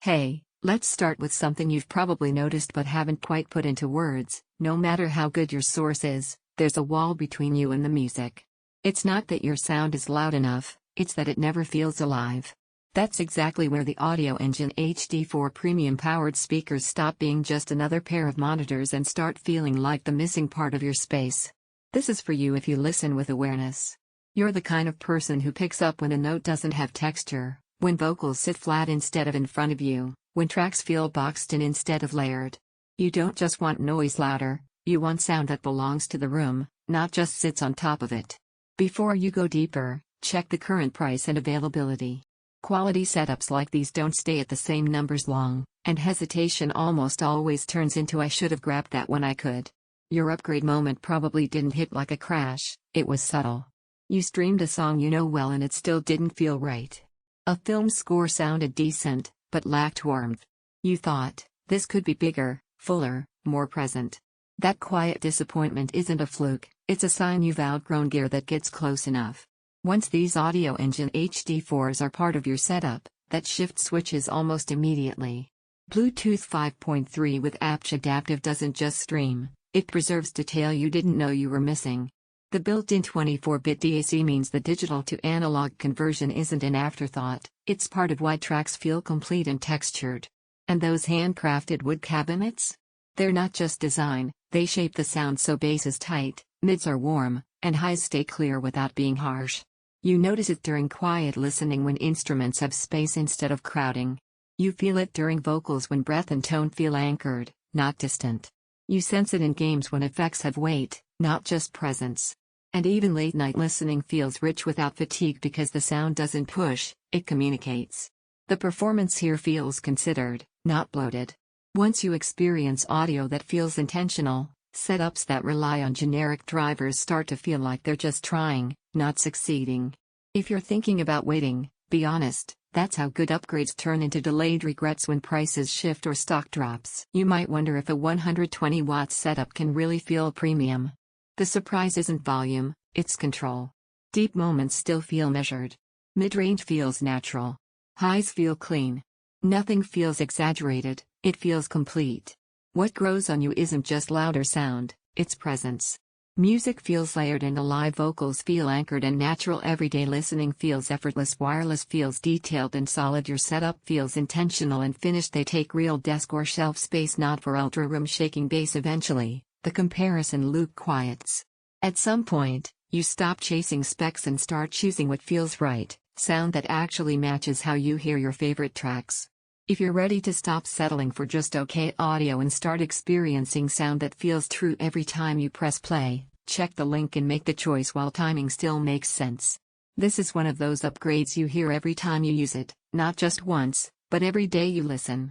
Hey, let's start with something you've probably noticed but haven't quite put into words. No matter how good your source is, there's a wall between you and the music. It's not that your sound is loud enough, it's that it never feels alive. That's exactly where the Audioengine HD4 premium-powered speakers stop being just another pair of monitors and start feeling like the missing part of your space. This is for you if you listen with awareness. You're the kind of person who picks up when a note doesn't have texture, when vocals sit flat instead of in front of you, when tracks feel boxed in instead of layered. You don't just want noise louder, you want sound that belongs to the room, not just sits on top of it. Before you go deeper, check the current price and availability. Quality setups like these don't stay at the same numbers long, and hesitation almost always turns into "I should have grabbed that when I could." Your upgrade moment probably didn't hit like a crash, it was subtle. You streamed a song you know well and it still didn't feel right. A film score sounded decent, but lacked warmth. You thought, this could be bigger, fuller, more present. That quiet disappointment isn't a fluke, it's a sign you've outgrown gear that gets close enough. Once these Audioengine HD4s are part of your setup, that shift switches almost immediately. Bluetooth 5.3 with aptX Adaptive doesn't just stream, it preserves detail you didn't know you were missing. The built-in 24-bit DAC means the digital-to-analog conversion isn't an afterthought, it's part of why tracks feel complete and textured. And those handcrafted wood cabinets? They're not just design, they shape the sound so bass is tight, mids are warm, and highs stay clear without being harsh. You notice it during quiet listening when instruments have space instead of crowding. You feel it during vocals when breath and tone feel anchored, not distant. You sense it in games when effects have weight, not just presence. And even late-night listening feels rich without fatigue because the sound doesn't push, it communicates. The performance here feels considered, not bloated. Once you experience audio that feels intentional, setups that rely on generic drivers start to feel like they're just trying, not succeeding. If you're thinking about waiting, be honest, that's how good upgrades turn into delayed regrets when prices shift or stock drops. You might wonder if a 120-watt setup can really feel premium. The surprise isn't volume, it's control. Deep moments still feel measured. Mid-range feels natural. Highs feel clean. Nothing feels exaggerated, it feels complete. What grows on you isn't just louder sound, it's presence. Music feels layered and alive, vocals feel anchored and natural, everyday listening feels effortless, wireless feels detailed and solid, your setup feels intentional and finished. They take real desk or shelf space, not for ultra room shaking bass. Eventually, the comparison loop quiets. At some point, you stop chasing specs and start choosing what feels right, sound that actually matches how you hear your favorite tracks. If you're ready to stop settling for just okay audio and start experiencing sound that feels true every time you press play, check the link and make the choice while timing still makes sense. This is one of those upgrades you hear every time you use it, not just once, but every day you listen.